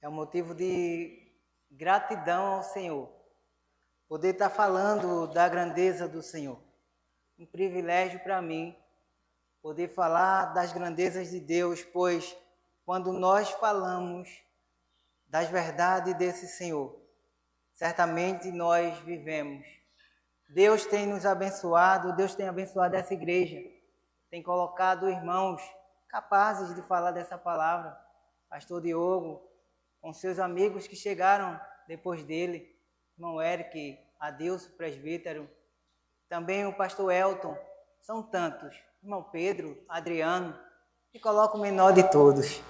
É um motivo de gratidão ao Senhor. Poder estar falando da grandeza do Senhor. Um privilégio para mim poder falar das grandezas de Deus, pois quando nós falamos das verdades desse Senhor, certamente nós vivemos. Deus tem nos abençoado, Deus tem abençoado essa igreja, tem colocado irmãos capazes de falar dessa palavra. Pastor Diogo, com seus amigos que chegaram depois dele, irmão Eric, Adilson, presbítero, também o pastor Elton, são tantos, irmão Pedro, Adriano, e coloco o menor de todos.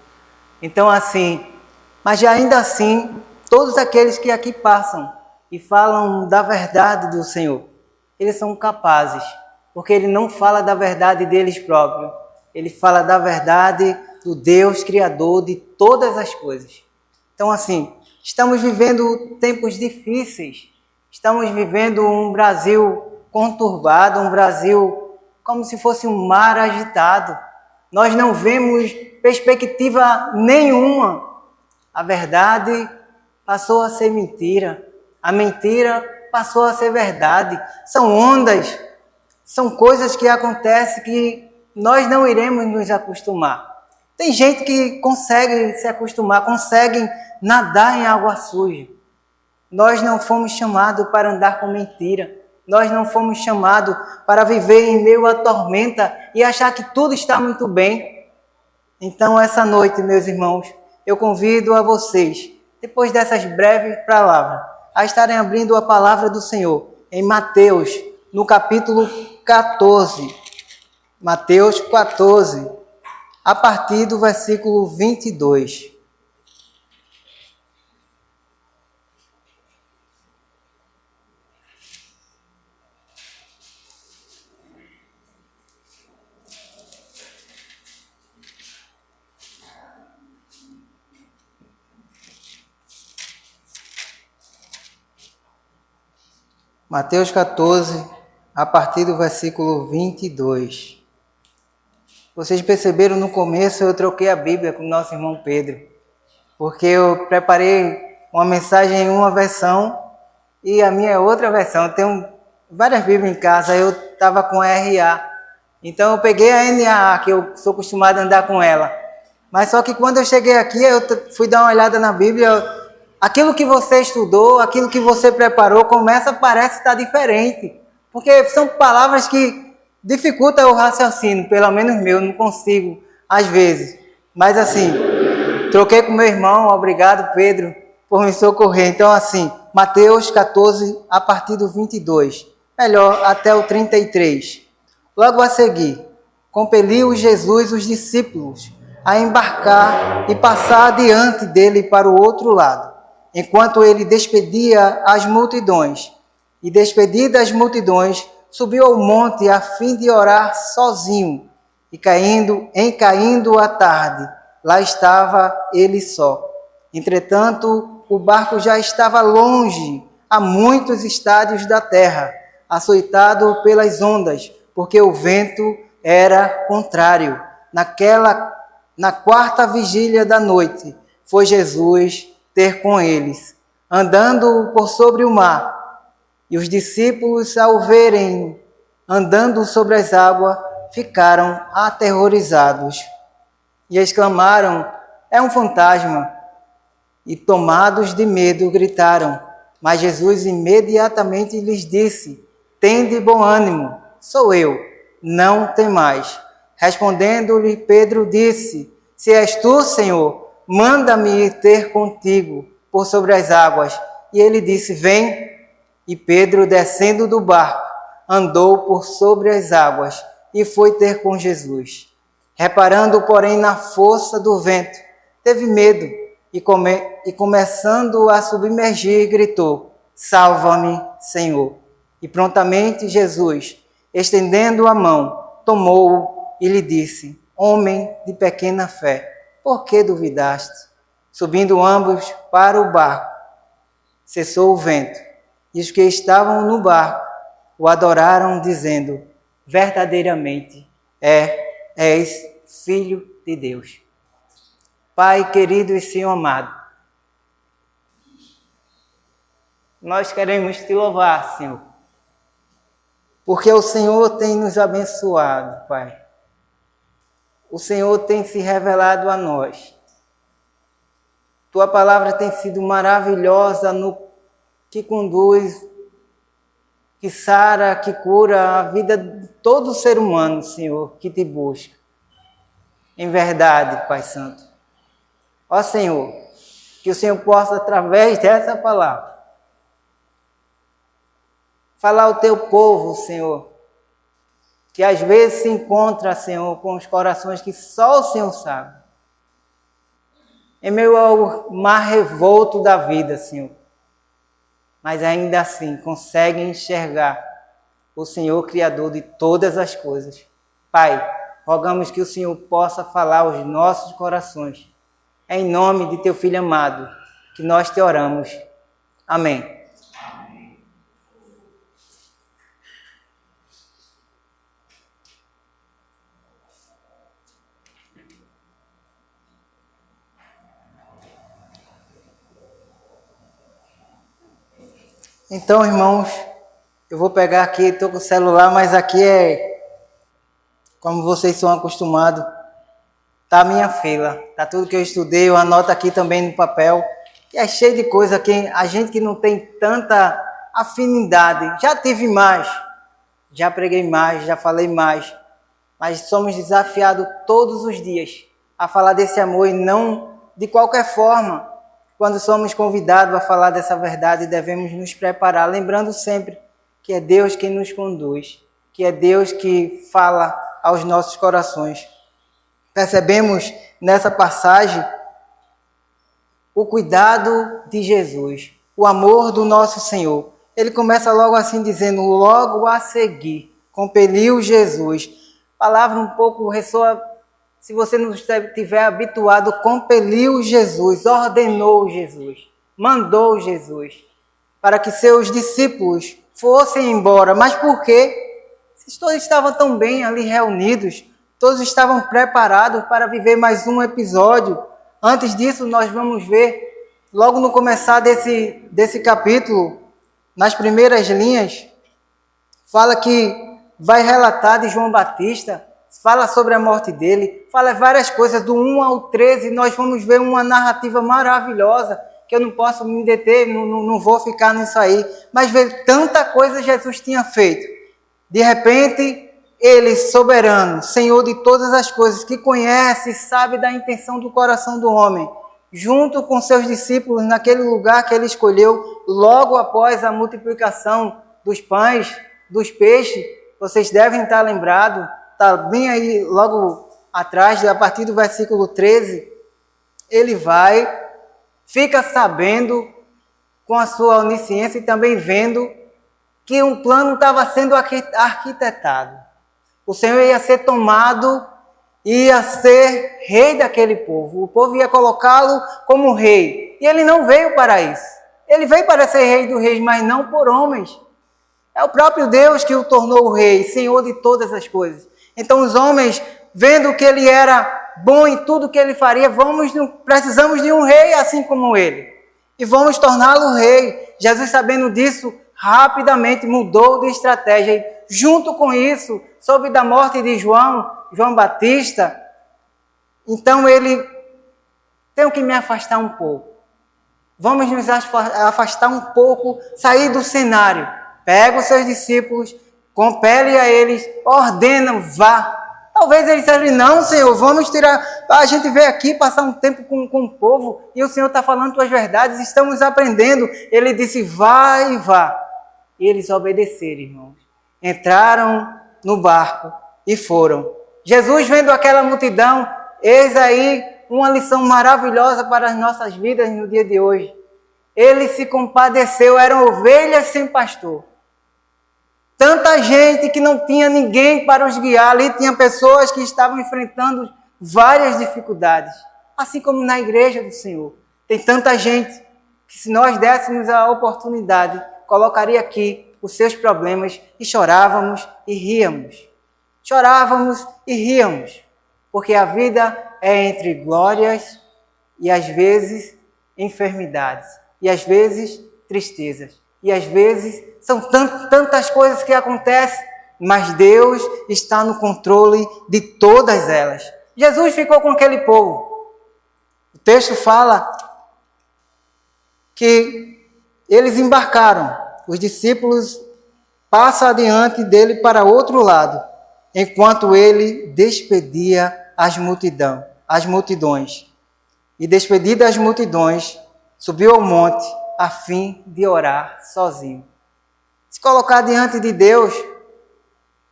Então assim, mas ainda assim, todos aqueles que aqui passam e falam da verdade do Senhor, eles são capazes, porque ele não fala da verdade deles próprios, ele fala da verdade do Deus Criador de todas as coisas. Então assim, estamos vivendo tempos difíceis, estamos vivendo um Brasil conturbado, um Brasil como se fosse um mar agitado. Nós não vemos perspectiva nenhuma. A verdade passou a ser mentira, a mentira passou a ser verdade. São ondas, são coisas que acontecem que nós não iremos nos acostumar. Tem gente que consegue se acostumar, consegue nadar em água suja. Nós não fomos chamados para andar com mentira. Nós não fomos chamados para viver em meio à tormenta e achar que tudo está muito bem. Então, essa noite, meus irmãos, eu convido a vocês, depois dessas breves palavras, a estarem abrindo a palavra do Senhor em Mateus, no capítulo 14. Mateus 14, a partir do versículo 22. Mateus 14, a partir do versículo 22. Vocês perceberam no começo, eu troquei a Bíblia com o nosso irmão Pedro, porque eu preparei uma mensagem em uma versão e a minha é outra versão. Eu tenho várias Bíblias em casa, eu estava com a RA. Então eu peguei a NAA, que eu sou acostumado a andar com ela. Mas só que quando eu cheguei aqui, eu fui dar uma olhada na Bíblia. Aquilo que você estudou, aquilo que você preparou, parece estar diferente. Porque são palavras que dificultam o raciocínio, pelo menos meu, não consigo, às vezes. Mas assim, troquei com meu irmão, obrigado Pedro, por me socorrer. Então assim, Mateus 14, a partir do 22, melhor, até o 33. Logo a seguir, compeliu Jesus os discípulos a embarcar e passar adiante dele para o outro lado, enquanto ele despedia as multidões. E despedidas as multidões, subiu ao monte a fim de orar sozinho. E caindo a tarde, lá estava ele só. Entretanto, o barco já estava longe, a muitos estádios da terra, açoitado pelas ondas, porque o vento era contrário. Na quarta vigília da noite, foi Jesus ter com eles, andando por sobre o mar. E os discípulos, ao verem andando sobre as águas, ficaram aterrorizados e exclamaram: é um fantasma! E tomados de medo, gritaram. Mas Jesus imediatamente lhes disse: tende bom ânimo, sou eu, não temais. Respondendo-lhe Pedro disse: se és tu, Senhor, manda-me ir ter contigo por sobre as águas. E ele disse: vem. E Pedro, descendo do barco, andou por sobre as águas e foi ter com Jesus. Reparando, porém, na força do vento, teve medo e começando a submergir, gritou: salva-me, Senhor. E prontamente Jesus, estendendo a mão, tomou-o e lhe disse: homem de pequena fé, por que duvidaste? Subindo ambos para o barco, cessou o vento, e os que estavam no barco o adoraram, dizendo: verdadeiramente és Filho de Deus. Pai querido e Senhor amado, nós queremos te louvar, Senhor. Porque o Senhor tem nos abençoado, Pai. O Senhor tem se revelado a nós. Tua palavra tem sido maravilhosa no que conduz, que sara, que cura a vida de todo ser humano, Senhor, que te busca. Em verdade, Pai Santo. Ó Senhor, que o Senhor possa, através dessa palavra, falar ao teu povo, Senhor, que às vezes se encontra, Senhor, com os corações que só o Senhor sabe. Em meio ao mar revolto da vida, Senhor. Mas ainda assim conseguem enxergar o Senhor Criador de todas as coisas. Pai, rogamos que o Senhor possa falar aos nossos corações. É em nome de teu Filho amado que nós te oramos. Amém. Então, irmãos, eu vou pegar aqui, estou com o celular, mas aqui como vocês são acostumados, tá a minha fila, tá tudo que eu estudei, eu anoto aqui também no papel, e é cheio de coisa que a gente que não tem tanta afinidade, já tive mais, já preguei mais, já falei mais, mas somos desafiados todos os dias a falar desse amor e não de qualquer forma. Quando somos convidados a falar dessa verdade, devemos nos preparar, lembrando sempre que é Deus quem nos conduz, que é Deus que fala aos nossos corações. Percebemos nessa passagem o cuidado de Jesus, o amor do nosso Senhor. Ele começa logo assim dizendo, logo a seguir, compeliu Jesus. Palavra um pouco ressoa. Se você não estiver habituado, compeliu Jesus, ordenou Jesus, mandou Jesus, para que seus discípulos fossem embora. Mas por quê? Todos estavam tão bem ali reunidos, todos estavam preparados para viver mais um episódio. Antes disso, nós vamos ver, logo no começar desse capítulo, nas primeiras linhas, fala que vai relatar de João Batista, fala sobre a morte dele, fala várias coisas, do 1 ao 13, nós vamos ver uma narrativa maravilhosa, que eu não posso me deter, não vou ficar nisso aí, mas ver tanta coisa Jesus tinha feito. De repente, ele, soberano, Senhor de todas as coisas, que conhece e sabe da intenção do coração do homem, junto com seus discípulos, naquele lugar que ele escolheu, logo após a multiplicação dos pães, dos peixes, vocês devem estar lembrados, está bem aí logo atrás, a partir do versículo 13, ele fica sabendo, com a sua onisciência e também vendo, que um plano estava sendo arquitetado. O Senhor ia ser tomado, ia ser rei daquele povo. O povo ia colocá-lo como rei. E ele não veio para isso. Ele veio para ser rei dos reis, mas não por homens. É o próprio Deus que o tornou rei, Senhor de todas as coisas. Então os homens, vendo que ele era bom em tudo que ele faria, precisamos de um rei assim como ele. E vamos torná-lo rei. Jesus, sabendo disso, rapidamente mudou de estratégia. E junto com isso, soube da morte de João Batista, então ele, tenho que me afastar um pouco. Vamos nos afastar um pouco, sair do cenário. Pega os seus discípulos, compele a eles, ordena, vá. Talvez eles disseram, não, Senhor, vamos tirar, a gente veio aqui passar um tempo com o povo, e o Senhor está falando tuas verdades, estamos aprendendo. Ele disse, vai e vá. E eles obedeceram, irmãos. Entraram no barco e foram. Jesus, vendo aquela multidão, eis aí uma lição maravilhosa para as nossas vidas no dia de hoje. Ele se compadeceu, eram ovelhas sem pastor. Tanta gente que não tinha ninguém para os guiar. Ali tinha pessoas que estavam enfrentando várias dificuldades. Assim como na igreja do Senhor. Tem tanta gente que, se nós dessemos a oportunidade, colocaria aqui os seus problemas e chorávamos e ríamos. Chorávamos e ríamos. Porque a vida é entre glórias e às vezes enfermidades. E às vezes tristezas. E às vezes são tantas coisas que acontecem, mas Deus está no controle de todas elas. Jesus ficou com aquele povo. O texto fala que eles embarcaram. Os discípulos passam adiante dele para outro lado, enquanto ele despedia as multidões. E despedidas as multidões, subiu ao monte a fim de orar sozinho. Se colocar diante de Deus,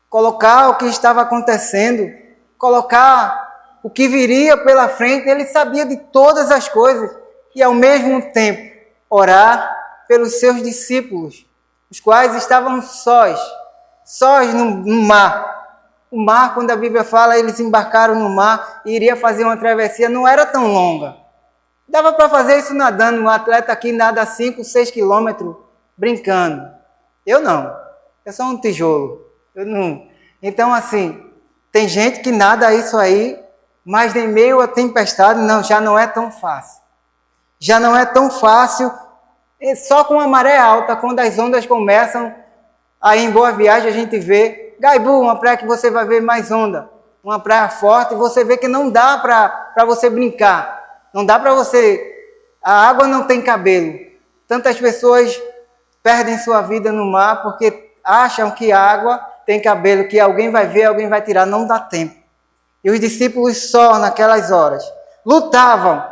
colocar o que estava acontecendo, colocar o que viria pela frente, ele sabia de todas as coisas e ao mesmo tempo orar pelos seus discípulos, os quais estavam sós no mar. O mar, quando a Bíblia fala, eles embarcaram no mar e iria fazer uma travessia, não era tão longa. Dava para fazer isso nadando. Um atleta aqui nada 5, 6 quilômetros brincando. Eu não. Eu sou um tijolo. Eu não. Então, assim, tem gente que nada isso aí, mas em meio à tempestade já não é tão fácil. Já não é tão fácil. Só com a maré alta, quando as ondas começam, aí em Boa Viagem a gente vê Gaibu, uma praia que você vai ver mais onda, uma praia forte, e você vê que não dá para você brincar, não dá para você, a água não tem cabelo. Tantas pessoas perdem sua vida no mar porque acham que a água tem cabelo, que alguém vai ver, alguém vai tirar, não dá tempo. E os discípulos só naquelas horas lutavam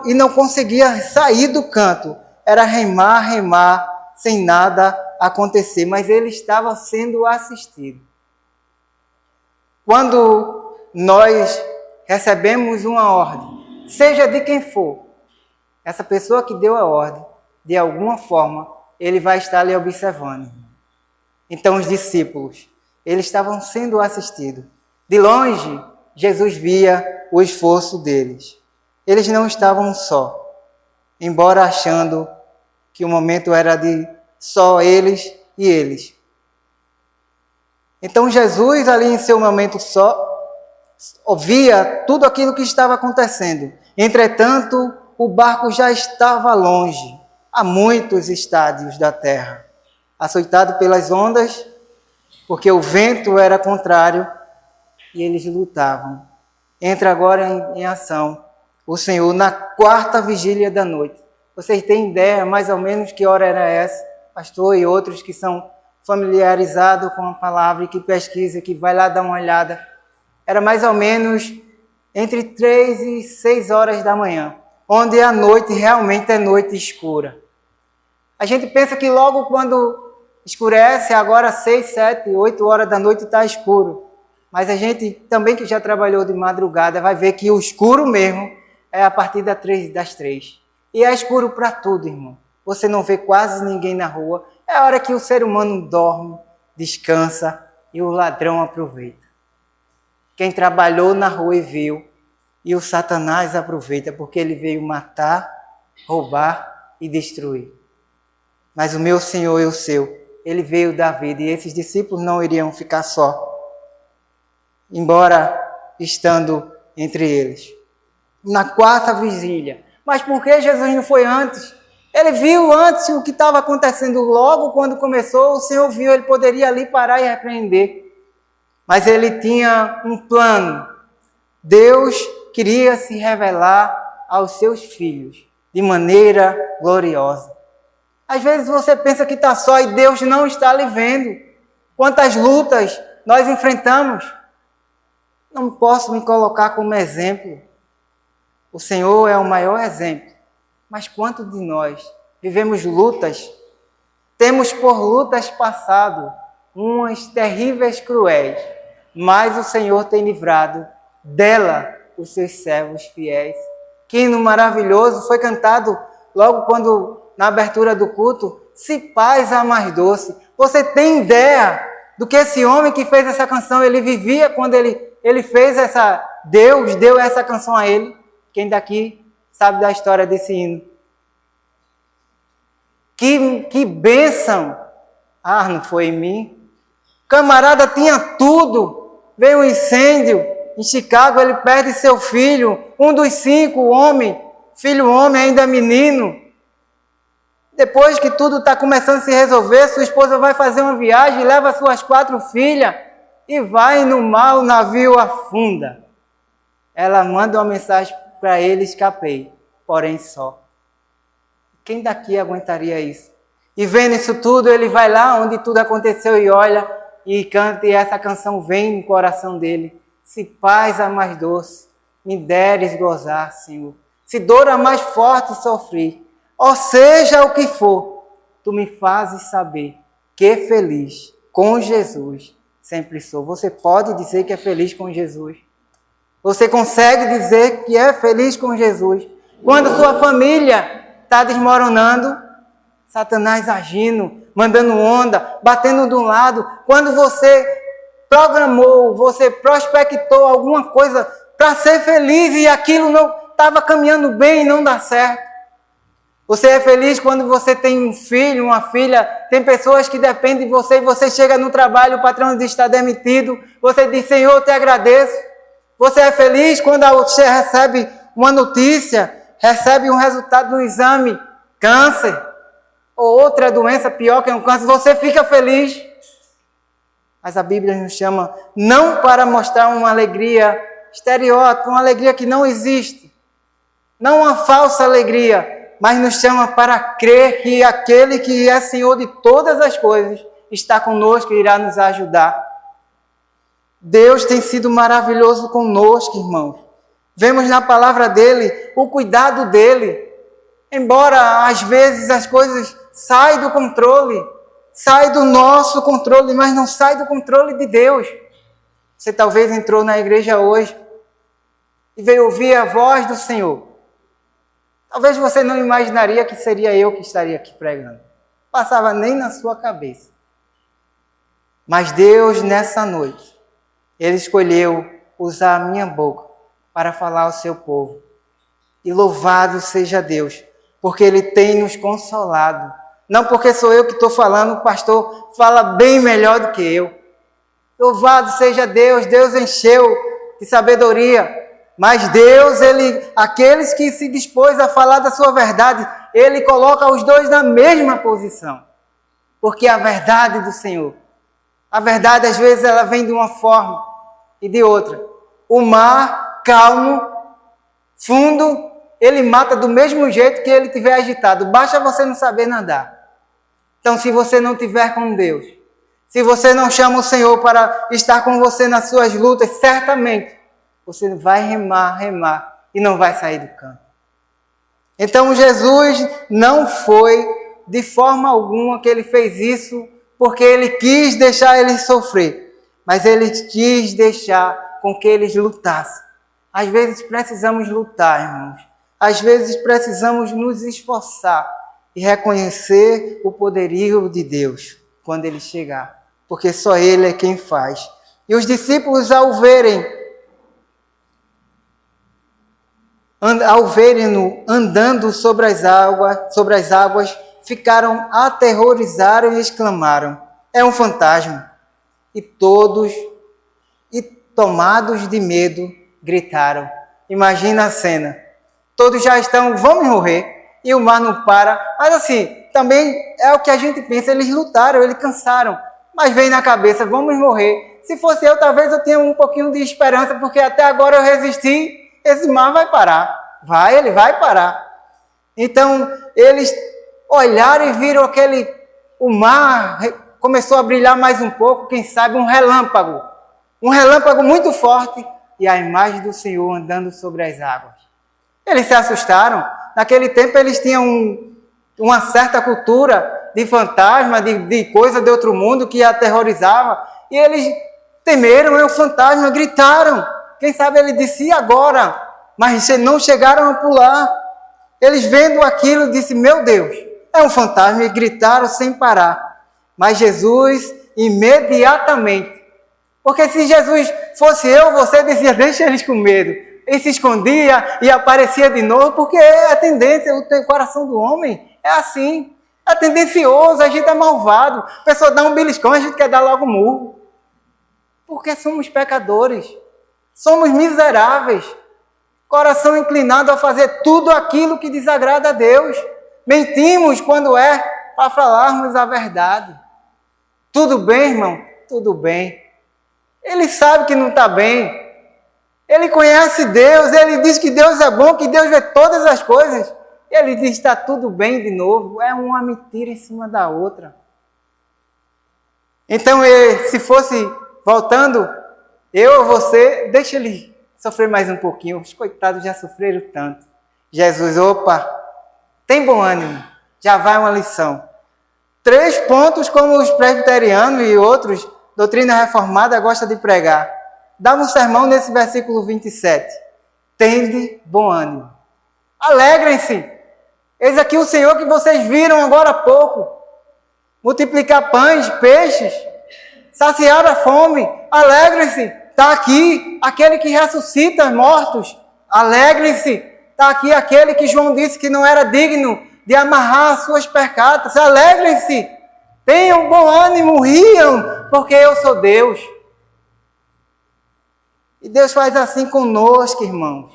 e não conseguiam sair do canto. Era remar, sem nada acontecer, mas ele estava sendo assistido. Quando nós recebemos uma ordem, seja de quem for, essa pessoa que deu a ordem, de alguma forma, ele vai estar ali observando. Então os discípulos, eles estavam sendo assistidos. De longe, Jesus via o esforço deles. Eles não estavam só, embora achando que o momento era de só eles e eles. Então Jesus, ali em seu momento só, ouvia tudo aquilo que estava acontecendo. Entretanto, o barco já estava longe, a muitos estádios da terra, açoitado pelas ondas, porque o vento era contrário e eles lutavam. Entra agora em ação o Senhor na 4ª vigília da noite. Vocês têm ideia mais ou menos que hora era essa? Pastor e outros que são familiarizados com a palavra e que pesquisam, que vai lá dar uma olhada. Era mais ou menos entre 3 e 6 horas da manhã, onde a noite realmente é noite escura. A gente pensa que logo quando escurece, agora 6, 7, 8 horas da noite está escuro. Mas a gente também que já trabalhou de madrugada vai ver que o escuro mesmo é a partir das 3. E é escuro para tudo, irmão. Você não vê quase ninguém na rua. É a hora que o ser humano dorme, descansa e o ladrão aproveita. Quem trabalhou na rua e viu, e o Satanás aproveita porque ele veio matar, roubar e destruir. Mas o meu Senhor e o seu, ele veio dar vida e esses discípulos não iriam ficar só, embora estando entre eles. Na 4ª vigília. Mas por que Jesus não foi antes? Ele viu antes o que estava acontecendo. Logo quando começou, o Senhor viu, ele poderia ali parar e repreender. Mas ele tinha um plano. Deus queria se revelar aos seus filhos de maneira gloriosa. Às vezes você pensa que está só e Deus não está lhe vendo. Quantas lutas nós enfrentamos. Não posso me colocar como exemplo. O Senhor é o maior exemplo. Mas quanto de nós vivemos lutas, temos por lutas passado, umas terríveis, cruéis, mas o Senhor tem livrado dela os seus servos fiéis. Que hino maravilhoso foi cantado logo quando, na abertura do culto, se paz a mais doce. Você tem ideia do que esse homem que fez essa canção, ele vivia quando ele fez essa... Deus deu essa canção a ele. Quem daqui sabe da história desse hino? Que bênção! Ah, não foi em mim? Camarada tinha tudo. Veio um incêndio. Em Chicago ele perde seu filho. Um dos 5, filho homem, ainda menino. Depois que tudo está começando a se resolver, sua esposa vai fazer uma viagem, leva suas 4 filhas e vai no mar, o navio afunda. Ela manda uma mensagem para ele: escapei, porém só. Quem daqui aguentaria isso? E vendo isso tudo, ele vai lá onde tudo aconteceu e olha e canta, e essa canção vem no coração dele: se paz a mais doce me deres gozar, Senhor, se dor a mais forte sofrer, ou seja o que for, tu me fazes saber que feliz com Jesus sempre sou. Você pode dizer que é feliz com Jesus? Você consegue dizer que é feliz com Jesus quando sua família está desmoronando, Satanás agindo, mandando onda, batendo de um lado, quando você programou, você prospectou alguma coisa para ser feliz e aquilo não estava caminhando bem e não dá certo? Você é feliz quando você tem um filho, uma filha, tem pessoas que dependem de você e você chega no trabalho, o patrão está demitido, você diz: Senhor, eu te agradeço. Você é feliz quando você recebe uma notícia, recebe um resultado do exame, câncer, ou outra doença pior que um câncer, você fica feliz. Mas a Bíblia nos chama não para mostrar uma alegria estereótipa, uma alegria que não existe, não uma falsa alegria, mas nos chama para crer que aquele que é Senhor de todas as coisas está conosco e irá nos ajudar. Deus tem sido maravilhoso conosco, irmãos. Vemos na palavra dele o cuidado dele. Embora às vezes as coisas saiam do controle, saem do nosso controle, mas não saem do controle de Deus. Você talvez entrou na igreja hoje e veio ouvir a voz do Senhor. Talvez você não imaginaria que seria eu que estaria aqui pregando. Passava nem na sua cabeça. Mas Deus, nessa noite, Ele escolheu usar a minha boca para falar ao seu povo. E louvado seja Deus, porque Ele tem nos consolado. Não porque sou eu que estou falando, o pastor fala bem melhor do que eu. Louvado seja Deus, Deus encheu de sabedoria. Mas Deus, aqueles que se dispôs a falar da sua verdade, Ele coloca os dois na mesma posição. Porque a verdade do Senhor, a verdade às vezes ela vem de uma forma e de outra. O mar calmo, fundo, ele mata do mesmo jeito que ele estiver agitado. Basta você não saber nadar. Então, se você não estiver com Deus, se você não chama o Senhor para estar com você nas suas lutas, certamente você vai remar e não vai sair do campo. Então, Jesus não foi de forma alguma que ele fez isso porque ele quis deixar eles sofrer, mas ele quis deixar com que eles lutassem. Às vezes precisamos lutar, irmãos. Às vezes precisamos nos esforçar e reconhecer o poderio de Deus quando Ele chegar, porque só Ele é quem faz. E os discípulos, ao verem-no andando sobre as águas, ficaram aterrorizados e exclamaram: é um fantasma! E todos, tomados de medo, gritaram. Imagina a cena. Todos já estão: vamos morrer. E o mar não para. Mas assim, também é o que a gente pensa. Eles lutaram, eles cansaram. Mas vem na cabeça: vamos morrer. Se fosse eu, talvez eu tenha um pouquinho de esperança, porque até agora eu resisti. Esse mar vai parar. Ele vai parar. Então, eles olharam e viram o mar começou a brilhar mais um pouco, quem sabe um relâmpago muito forte, e a imagem do Senhor andando sobre as águas. Eles se assustaram. Naquele tempo eles tinham uma certa cultura de fantasma, de coisa de outro mundo que aterrorizava, e eles temeram, é um fantasma, gritaram. Quem sabe ele disse: e agora? Mas não chegaram a pular. Eles vendo aquilo, disse: meu Deus, é um fantasma, e gritaram sem parar. Mas Jesus imediatamente, porque se Jesus fosse eu, você dizia: deixa eles com medo, e se escondia e aparecia de novo, porque é a tendência, o coração do homem é assim, é tendencioso, a gente é malvado, a pessoa dá um beliscão, a gente quer dar logo um murro, porque somos pecadores, somos miseráveis, coração inclinado a fazer tudo aquilo que desagrada a Deus. mentimos quando é para falarmos a verdade. Tudo bem, irmão? Tudo bem. Ele sabe que não está bem. Ele conhece Deus, ele diz que Deus é bom, que Deus vê todas as coisas. Ele diz que está tudo bem de novo. É uma mentira em cima da outra. Então, se fosse voltando, eu ou você, deixa ele sofrer mais um pouquinho. Os coitados já sofreram tanto. Jesus, opa, tem bom ânimo. Já vai uma lição. 3 pontos como os presbiterianos e outros, doutrina reformada, gosta de pregar. Dá um sermão nesse versículo 27. Tende bom ânimo. Alegrem-se. Eis aqui o Senhor que vocês viram agora há pouco. Multiplicar pães, peixes, saciar a fome. Alegrem-se. Está aqui aquele que ressuscita os mortos. Alegrem-se. Está aqui aquele que João disse que não era digno de amarrar as suas percatas. Alegrem-se. Tenham bom ânimo, riam, porque eu sou Deus. E Deus faz assim conosco, irmãos.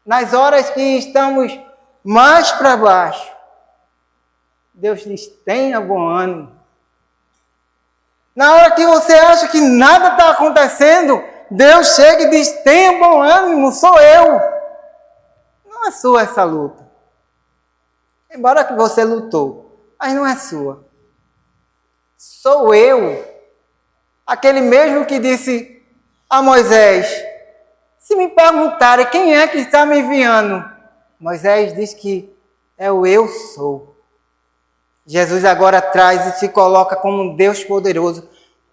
Nas horas que estamos mais para baixo, Deus diz, tenha bom ânimo. Na hora que você acha que nada está acontecendo, Deus chega e diz, tenha bom ânimo, sou eu. Não é sua essa luta. Embora que você lutou, mas não é sua. Sou eu. Aquele mesmo que disse a Moisés, se me perguntarem quem é que está me enviando, Moisés diz que é o eu sou. Jesus agora traz e se coloca como um Deus poderoso.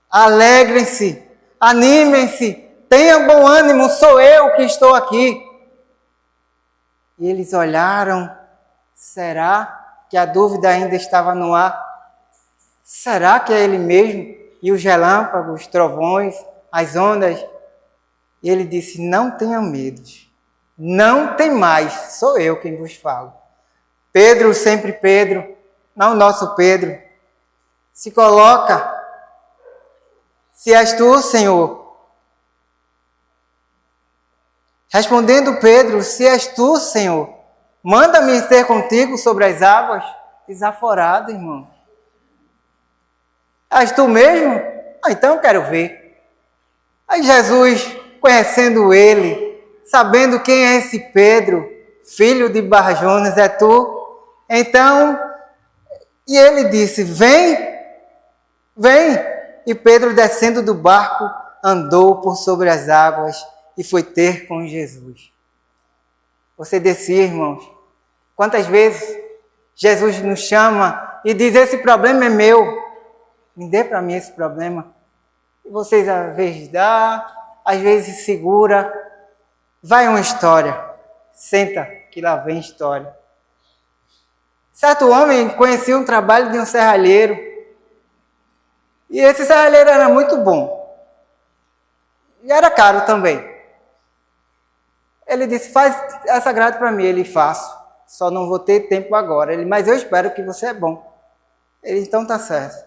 Alegrem-se, animem-se, tenham bom ânimo, sou eu que estou aqui. E eles olharam, será que a dúvida ainda estava no ar? Será que é ele mesmo? E os relâmpagos, os trovões, as ondas? E ele disse, não tenham medo, não tem mais, sou eu quem vos falo. Pedro, sempre Pedro, não o nosso Pedro, se coloca, se és tu, Senhor. Respondendo Pedro, se és tu, Senhor, manda-me ter contigo sobre as águas. Desaforado, irmão. És tu mesmo? Então eu quero ver. Aí Jesus, conhecendo ele, sabendo quem é esse Pedro, filho de Bar-Jonas, é tu? Então, e ele disse, vem, vem. E Pedro, descendo do barco, andou por sobre as águas e foi ter com Jesus. Você descia, irmãos. Quantas vezes Jesus nos chama e diz, esse problema é meu. Me dê para mim esse problema. E vocês às vezes dá, às vezes segura. Vai uma história. Senta, que lá vem história. Certo homem conhecia um trabalho de um serralheiro. E esse serralheiro era muito bom. E era caro também. Ele disse, faz essa grade para mim. Ele, faço. Só não vou ter tempo agora. Ele, mas eu espero que você é bom. Ele, então tá certo.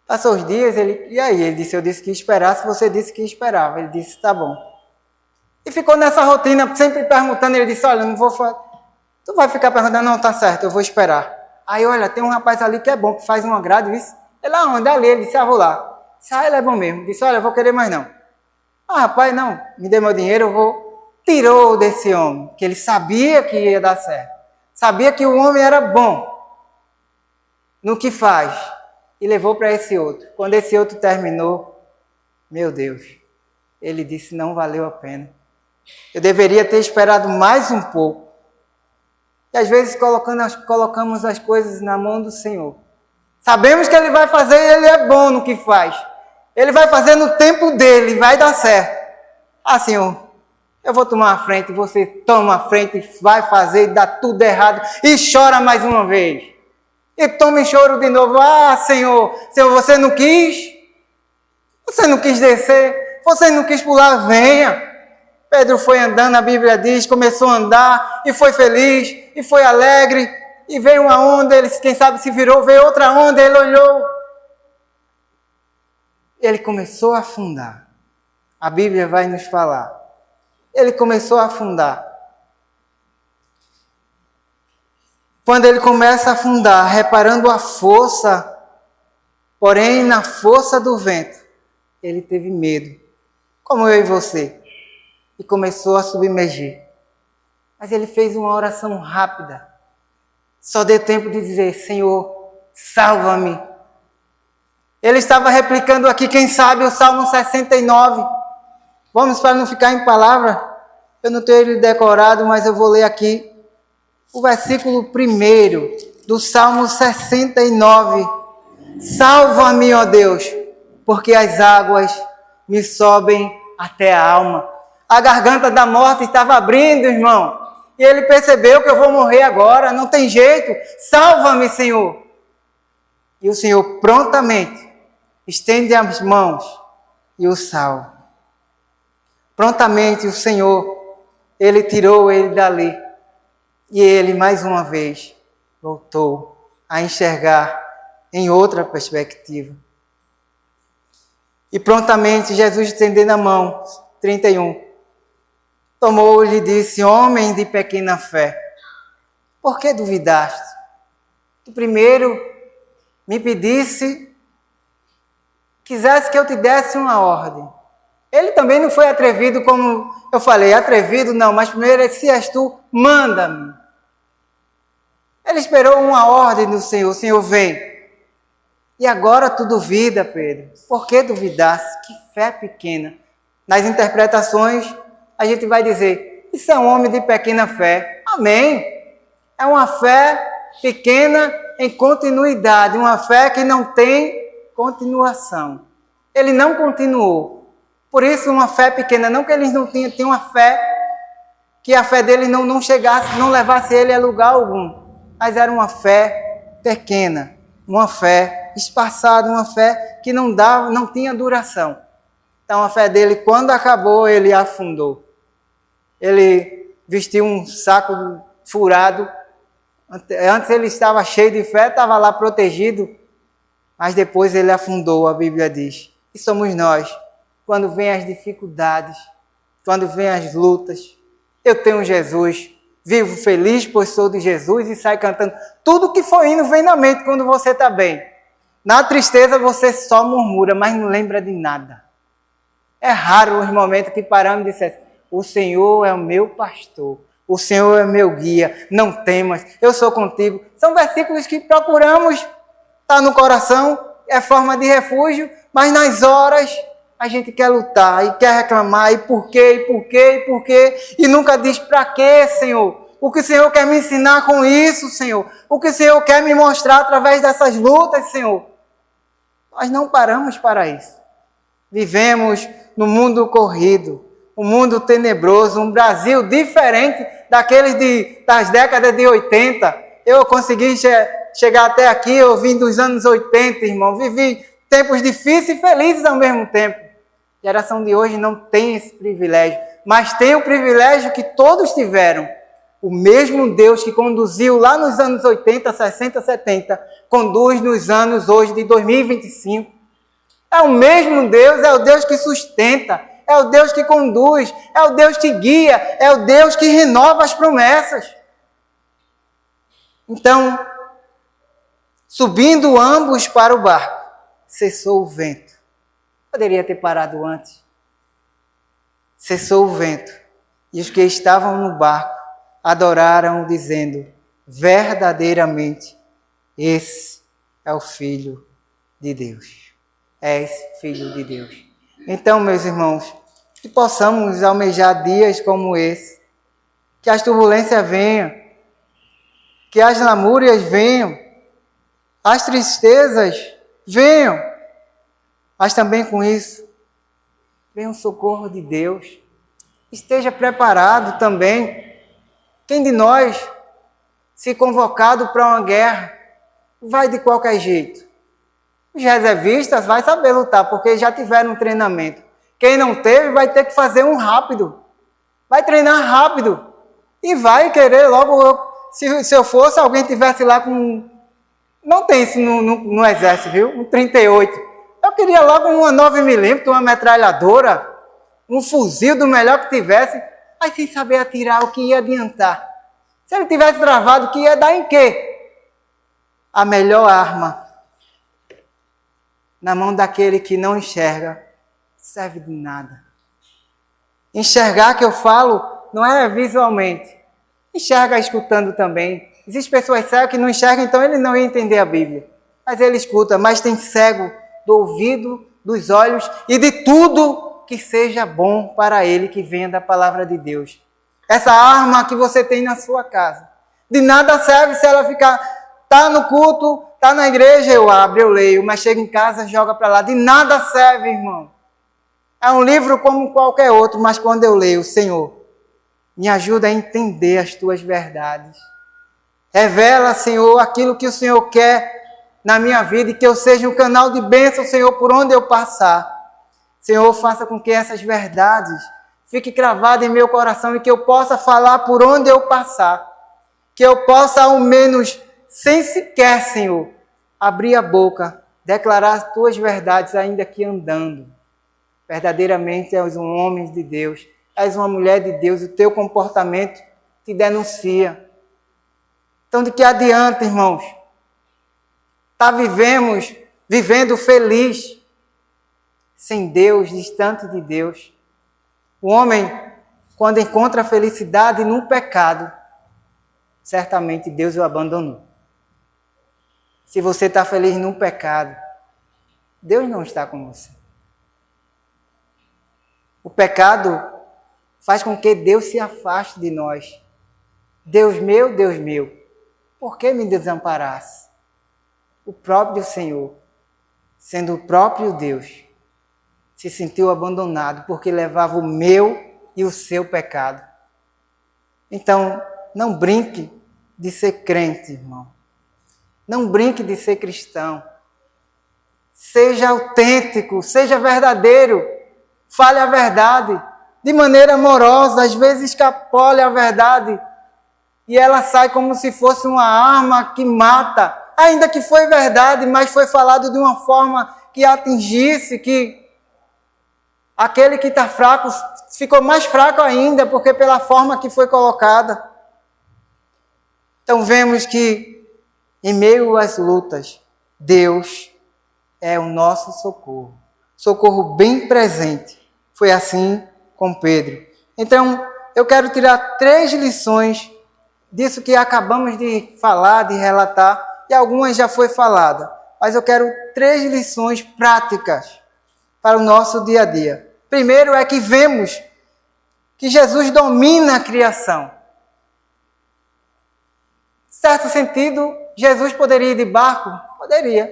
Passou os dias, e aí? Ele disse, eu disse que ia esperar, se você disse que esperava. Ele disse, tá bom. E ficou nessa rotina, sempre perguntando. Ele disse, olha, não vou fazer. Tu vai ficar perguntando, não, tá certo, eu vou esperar. Aí, olha, tem um rapaz ali que é bom, que faz uma grade, isso. Ele, aonde? Ali. Ele disse, vou lá. Disse, ele é bom mesmo. Disse, olha, eu vou querer mais não. Rapaz, não, me dê meu dinheiro, eu vou. Tirou desse homem, que ele sabia que ia dar certo. Sabia que o homem era bom no que faz. E levou para esse outro. Quando esse outro terminou, meu Deus, ele disse, não valeu a pena. Eu deveria ter esperado mais um pouco. E às vezes colocamos as coisas na mão do Senhor. Sabemos que Ele vai fazer e Ele é bom no que faz. Ele vai fazer no tempo dele e vai dar certo. Ah, Senhor, eu vou tomar a frente, você toma a frente, vai fazer e dá tudo errado. E chora mais uma vez. E toma choro de novo. Ah, Senhor, você não quis? Você não quis descer? Você não quis pular? Venha. Pedro foi andando, a Bíblia diz, começou a andar e foi feliz, e foi alegre, e veio uma onda, ele, quem sabe se virou, veio outra onda, ele olhou. Ele começou a afundar. A Bíblia vai nos falar. Ele começou a afundar. quando ele começa a afundar, reparando a força, porém na força do vento, ele teve medo, como eu e você, e começou a submergir. Mas ele fez uma oração rápida, só deu tempo de dizer: Senhor, salva-me. Ele estava replicando aqui, quem sabe, o Salmo 69. Vamos, para não ficar em palavra, eu não tenho ele decorado, mas eu vou ler aqui o versículo 1 do Salmo 69. Salva-me, ó Deus, porque as águas me sobem até a alma. A garganta da morte estava abrindo, irmão. E ele percebeu que eu vou morrer agora, não tem jeito. Salva-me, Senhor. E o Senhor prontamente estende as mãos e o salva. Prontamente o Senhor, ele tirou ele dali. E ele, mais uma vez, voltou a enxergar em outra perspectiva. E prontamente Jesus, estendendo a mão, 31, tomou-lhe e disse: homem de pequena fé, por que duvidaste? Tu primeiro me pedisse, quisesse que eu te desse uma ordem. Ele também não foi atrevido como eu falei, atrevido não, mas primeiro, se és tu, manda-me. Ele esperou uma ordem do Senhor: o Senhor vem. E agora tu duvida, Pedro. Por que duvidaste? Que fé pequena. Nas interpretações, a gente vai dizer: isso é um homem de pequena fé. Amém. É uma fé pequena em continuidade, uma fé que não tem continuação. Ele não continuou. Por isso, uma fé pequena, não que ele não tinha uma fé, que a fé dele não chegasse, não levasse ele a lugar algum, mas era uma fé pequena, uma fé espaçada, uma fé que não tinha duração. Então a fé dele, quando acabou, ele afundou. Ele vestiu um saco furado. Antes ele estava cheio de fé, estava lá protegido, mas depois ele afundou, a Bíblia diz. E somos nós, quando vem as dificuldades, quando vem as lutas. Eu tenho Jesus, vivo feliz, pois sou de Jesus, e sai cantando. Tudo que for hino vem na mente quando você está bem. Na tristeza você só murmura, mas não lembra de nada. É raro os momentos que paramos e dissemos: o Senhor é o meu pastor, o Senhor é meu guia, não temas, eu sou contigo. São versículos que procuramos, está no coração, é forma de refúgio, mas nas horas a gente quer lutar e quer reclamar, e por quê, e nunca diz para quê, Senhor. O que o Senhor quer me ensinar com isso, Senhor? O que o Senhor quer me mostrar através dessas lutas, Senhor? Nós não paramos para isso. Vivemos no mundo corrido, um mundo tenebroso, um Brasil diferente daqueles das décadas de 80. Eu consegui chegar até aqui, eu vim dos anos 80, irmão. Vivi tempos difíceis e felizes ao mesmo tempo. A geração de hoje não tem esse privilégio, mas tem o privilégio que todos tiveram. O mesmo Deus que conduziu lá nos anos 80, 60, 70, conduz nos anos hoje de 2025. É o mesmo Deus, é o Deus que sustenta, é o Deus que conduz, é o Deus que guia, é o Deus que renova as promessas. Então, subindo ambos para o barco, cessou o vento. Poderia ter parado antes. Cessou o vento. E os que estavam no barco adoraram, dizendo: verdadeiramente, esse é o Filho de Deus. É esse Filho de Deus. Então, meus irmãos, que possamos almejar dias como esse, que as turbulências venham, que as lamúrias venham, as tristezas venham, mas também com isso, venha o socorro de Deus. Esteja preparado também. Quem de nós, se convocado para uma guerra, vai de qualquer jeito? Os reservistas vai saber lutar, porque já tiveram um treinamento. Quem não teve vai ter que fazer um rápido. Vai treinar rápido. E vai querer logo, se eu fosse, alguém tivesse lá com... Não tem isso no exército, viu? Um 38. Eu queria logo uma 9mm, uma metralhadora, um fuzil do melhor que tivesse, mas sem saber atirar, o que ia adiantar? Se ele tivesse travado, que ia dar em quê? A melhor arma na mão daquele que não enxerga serve de nada. Enxergar, que eu falo, não é visualmente. Enxerga escutando também. Existem pessoas cegas que não enxergam, então ele não ia entender a Bíblia. Mas ele escuta, mas tem cego do ouvido, dos olhos e de tudo que seja bom para ele, que venha da palavra de Deus. Essa arma que você tem na sua casa, de nada serve se ela ficar, tá no culto, tá na igreja, eu abro, eu leio, mas chega em casa, joga para lá. De nada serve, irmão. É um livro como qualquer outro, mas quando eu leio, Senhor, me ajuda a entender as tuas verdades. Revela, Senhor, aquilo que o Senhor quer na minha vida e que eu seja um canal de bênção, Senhor, por onde eu passar. Senhor, faça com que essas verdades fiquem cravadas em meu coração e que eu possa falar por onde eu passar. Que eu possa, ao menos, sem sequer, Senhor, abrir a boca, declarar as tuas verdades, ainda que andando. Verdadeiramente és um homem de Deus, és uma mulher de Deus, o teu comportamento te denuncia. Então, de que adianta, irmãos? Vivendo feliz, sem Deus, distante de Deus. O homem, quando encontra a felicidade no pecado, certamente Deus o abandonou. Se você está feliz no pecado, Deus não está com você. O pecado faz com que Deus se afaste de nós. Deus meu, por que me desamparaste? O próprio Senhor, sendo o próprio Deus, se sentiu abandonado porque levava o meu e o seu pecado. Então, não brinque de ser crente, irmão. Não brinque de ser cristão. Seja autêntico, seja verdadeiro. Fale a verdade de maneira amorosa. Às vezes escapole a verdade e ela sai como se fosse uma arma que mata. Ainda que foi verdade, mas foi falado de uma forma que atingisse, que aquele que está fraco ficou mais fraco ainda, porque pela forma que foi colocada. Então vemos que em meio às lutas, Deus é o nosso socorro. Socorro bem presente. Foi assim com Pedro. Então, eu quero tirar 3 lições disso que acabamos de falar, de relatar, e algumas já foi falada. Mas eu quero 3 lições práticas para o nosso dia a dia. Primeiro é que vemos que Jesus domina a criação. Em certo sentido, Jesus poderia ir de barco? Poderia.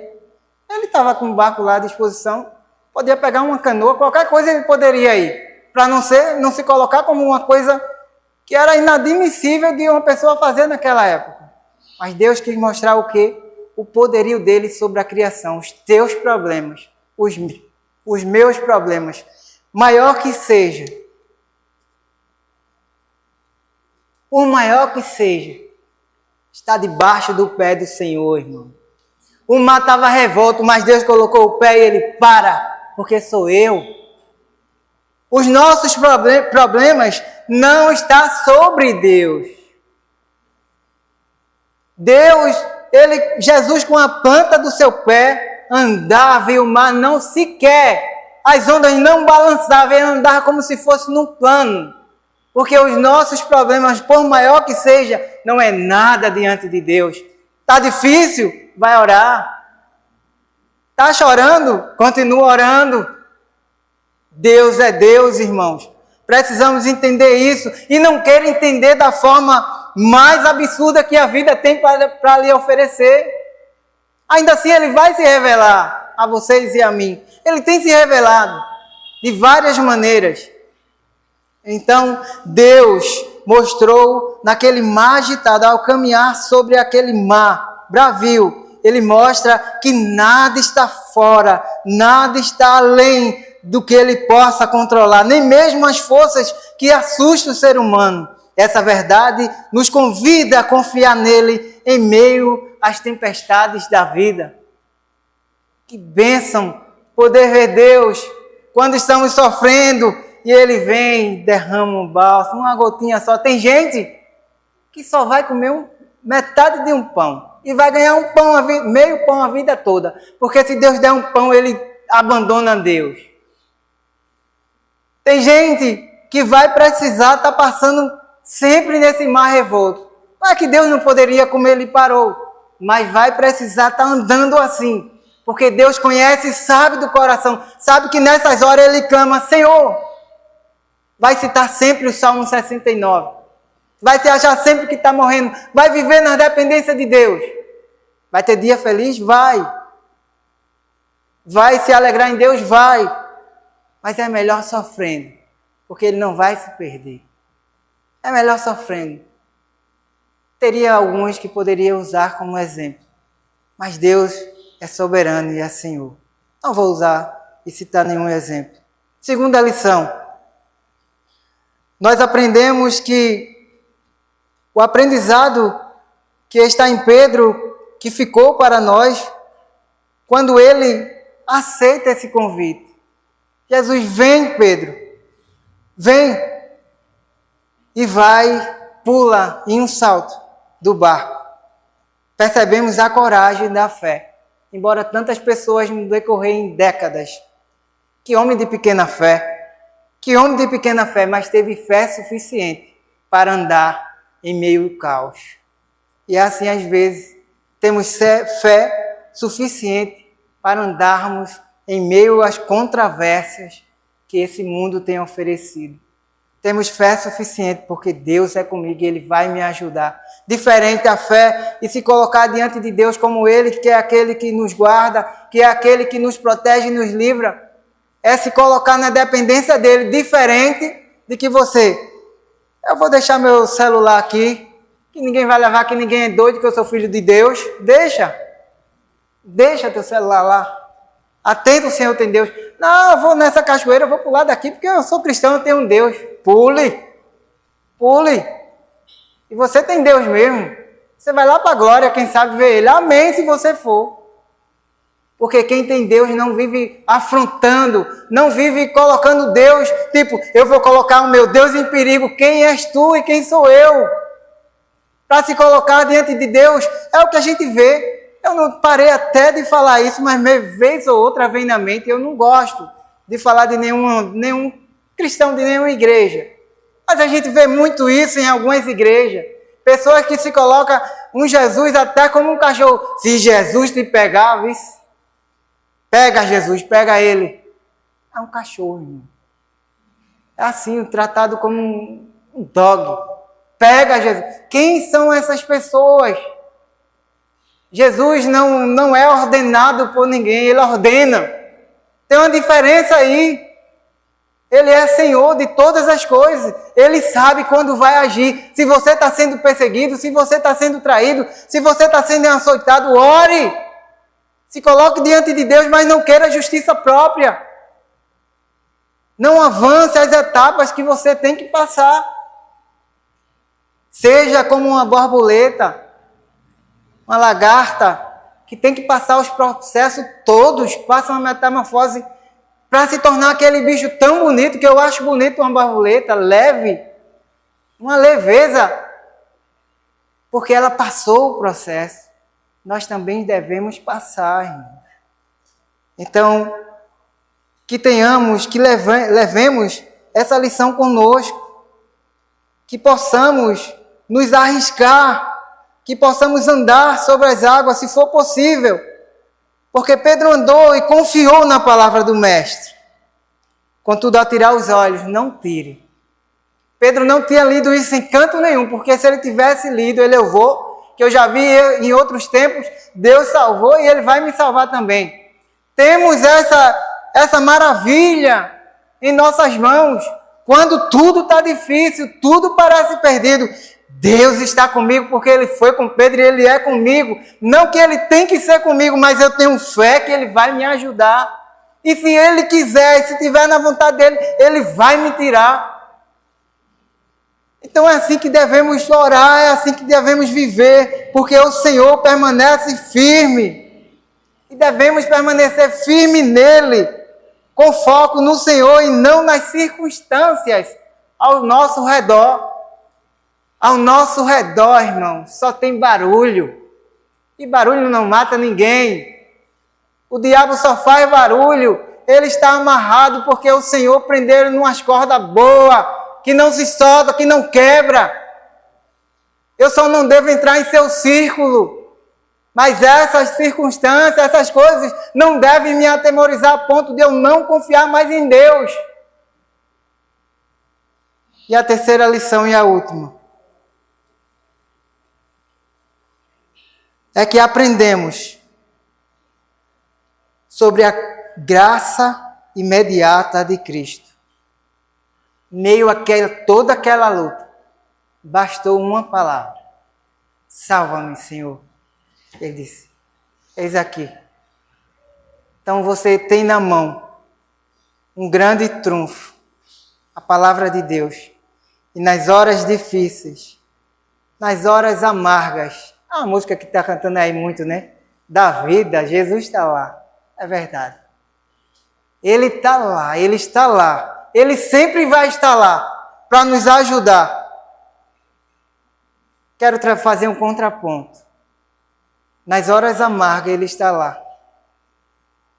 Ele estava com o barco lá à disposição, podia pegar uma canoa, qualquer coisa ele poderia ir, para não se colocar como uma coisa que era inadmissível de uma pessoa fazer naquela época. Mas Deus quis mostrar o quê? O poderio dele sobre a criação, os teus problemas, os meus problemas, maior que seja, por maior que seja, está debaixo do pé do Senhor, irmão. O mar estava revolto, mas Deus colocou o pé e ele para, porque sou eu. Os nossos problemas não estão sobre Deus. Jesus com a planta do seu pé andava e o mar não sequer, as ondas não balançavam, ele andava como se fosse num plano. Porque os nossos problemas, por maior que seja, não é nada diante de Deus. Está difícil? Vai orar. Está chorando? Continua orando. Deus é Deus, irmãos. Precisamos entender isso e não querer entender da forma mais absurda que a vida tem para lhe oferecer. Ainda assim, Ele vai se revelar a vocês e a mim. Ele tem se revelado de várias maneiras. Então, Deus mostrou naquele mar agitado, ao caminhar sobre aquele mar bravio, Ele mostra que nada está fora, nada está além do que Ele possa controlar, nem mesmo as forças que assustam o ser humano. Essa verdade nos convida a confiar nele em meio às tempestades da vida. Que bênção poder ver Deus quando estamos sofrendo e Ele vem, derrama um bálsamo, uma gotinha só. Tem gente que só vai comer metade de um pão e vai ganhar um pão, meio pão a vida toda. Porque se Deus der um pão, ele abandona Deus. Tem gente que vai precisar estar passando sempre nesse mar revolto. Não é que Deus não poderia, como ele parou, mas vai precisar estar andando assim. Porque Deus conhece e sabe do coração. Sabe que nessas horas ele clama, Senhor. Vai citar sempre o Salmo 69. Vai se achar sempre que está morrendo. Vai viver na dependência de Deus. Vai ter dia feliz? Vai. Vai se alegrar em Deus? Vai. Mas é melhor sofrendo. Porque ele não vai se perder. É melhor sofrendo. Teria alguns que poderia usar como exemplo. Mas Deus é soberano e é Senhor. Não vou usar e citar nenhum exemplo. Segunda lição. Nós aprendemos que o aprendizado que está em Pedro, que ficou para nós, quando ele aceita esse convite. Jesus, vem Pedro, vem. E vai, pula em um salto do barco. Percebemos a coragem da fé. Embora tantas pessoas no decorrer em décadas. Que homem de pequena fé. Que homem de pequena fé, mas teve fé suficiente para andar em meio ao caos. E assim, às vezes, temos fé suficiente para andarmos em meio às controvérsias que esse mundo tem oferecido. Temos fé suficiente porque Deus é comigo e Ele vai me ajudar. Diferente a fé e se colocar diante de Deus como Ele, que é aquele que nos guarda, que é aquele que nos protege e nos livra, é se colocar na dependência dEle, diferente de que você, eu vou deixar meu celular aqui, que ninguém vai levar, que ninguém é doido, que eu sou filho de Deus. Deixa teu celular lá. Atento, o Senhor tem Deus. Não, eu vou nessa cachoeira, eu vou pular daqui, porque eu sou cristão, eu tenho um Deus. Pule. E você tem Deus mesmo. Você vai lá para a glória, quem sabe ver Ele. Amém, se você for. Porque quem tem Deus não vive afrontando, não vive colocando Deus, tipo, eu vou colocar o meu Deus em perigo. Quem és tu e quem sou eu? Para se colocar diante de Deus, é o que a gente vê. Eu não parei até de falar isso, mas vez ou outra vem na mente. Eu não gosto de falar de nenhum cristão de nenhuma igreja. Mas a gente vê muito isso em algumas igrejas. Pessoas que se colocam um Jesus até como um cachorro. Se Jesus te pegar, pega Jesus, pega ele. É um cachorro, irmão. É assim, tratado como um dog. Pega Jesus. Quem são essas pessoas? Jesus não é ordenado por ninguém, Ele ordena. Tem uma diferença aí. Ele é Senhor de todas as coisas. Ele sabe quando vai agir. Se você está sendo perseguido, se você está sendo traído, se você está sendo açoitado, ore. Se coloque diante de Deus, mas não queira justiça própria. Não avance as etapas que você tem que passar. Seja como uma borboleta, uma lagarta, que tem que passar os processos todos, passa uma metamorfose para se tornar aquele bicho tão bonito, que eu acho bonito uma borboleta, leve, uma leveza, porque ela passou o processo. Nós também devemos passar, irmãos. Então, que tenhamos, que levemos essa lição conosco, que possamos nos arriscar, que possamos andar sobre as águas, se for possível. Porque Pedro andou e confiou na palavra do Mestre. Contudo, ao tirar os olhos, não tire. Pedro não tinha lido isso em canto nenhum, porque se ele tivesse lido, ele eu vou, que eu já vi em outros tempos, Deus salvou e Ele vai me salvar também. Temos essa maravilha em nossas mãos. Quando tudo está difícil, tudo parece perdido, Deus está comigo porque Ele foi com Pedro e Ele é comigo. Não que Ele tem que ser comigo, mas eu tenho fé que Ele vai me ajudar. E se Ele quiser, se estiver na vontade dEle, Ele vai me tirar. Então é assim que devemos orar, é assim que devemos viver, porque o Senhor permanece firme. E devemos permanecer firme nele, com foco no Senhor e não nas circunstâncias ao nosso redor. Ao nosso redor, irmão, só tem barulho. E barulho não mata ninguém. O diabo só faz barulho. Ele está amarrado porque o Senhor prendeu ele numas cordas boas, que não se solta, que não quebra. Eu só não devo entrar em seu círculo. Mas essas circunstâncias, essas coisas, não devem me atemorizar a ponto de eu não confiar mais em Deus. E a terceira lição e a última é que aprendemos sobre a graça imediata de Cristo. Em meio a toda aquela luta, bastou uma palavra: salva-me, Senhor. Ele disse: eis aqui. Então você tem na mão um grande trunfo, a palavra de Deus. E nas horas difíceis, nas horas amargas, é uma música que está cantando aí muito, né? Da vida, Jesus está lá. É verdade. Ele está lá, Ele está lá. Ele sempre vai estar lá para nos ajudar. Quero fazer um contraponto. Nas horas amargas, Ele está lá.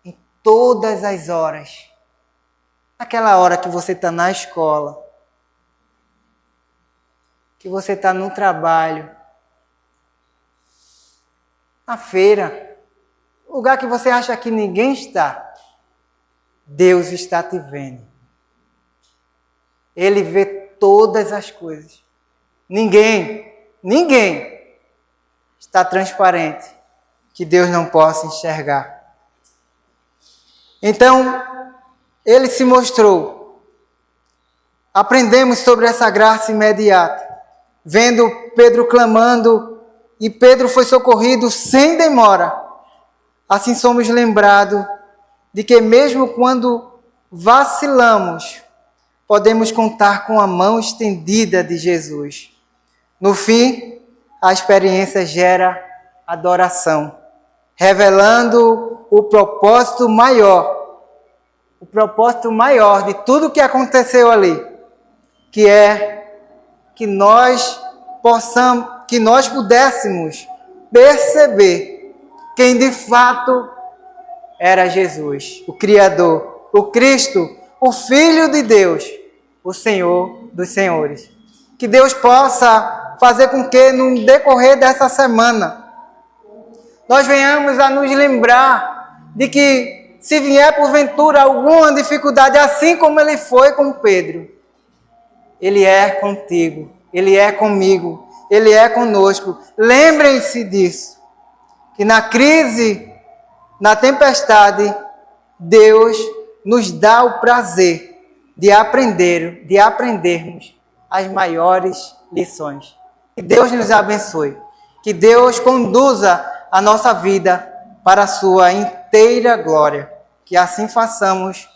Em todas as horas. Naquela hora que você está na escola, que você está no trabalho, na feira, lugar que você acha que ninguém está, Deus está te vendo. Ele vê todas as coisas. Ninguém está transparente que Deus não possa enxergar. Então, Ele se mostrou. Aprendemos sobre essa graça imediata, vendo Pedro clamando, e Pedro foi socorrido sem demora. Assim somos lembrados de que mesmo quando vacilamos, podemos contar com a mão estendida de Jesus. No fim, a experiência gera adoração, revelando o propósito maior de tudo que aconteceu ali, que é que nós pudéssemos perceber quem de fato era Jesus, o Criador, o Cristo, o Filho de Deus, o Senhor dos Senhores. Que Deus possa fazer com que no decorrer dessa semana nós venhamos a nos lembrar de que se vier porventura alguma dificuldade, assim como Ele foi com Pedro, Ele é contigo, Ele é comigo, Ele é conosco. Lembrem-se disso, que na crise, na tempestade, Deus nos dá o prazer de aprendermos as maiores lições. Que Deus nos abençoe, que Deus conduza a nossa vida para a sua inteira glória. Que assim façamos,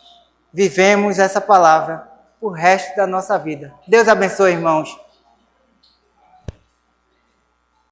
vivemos essa palavra o resto da nossa vida. Deus abençoe, irmãos.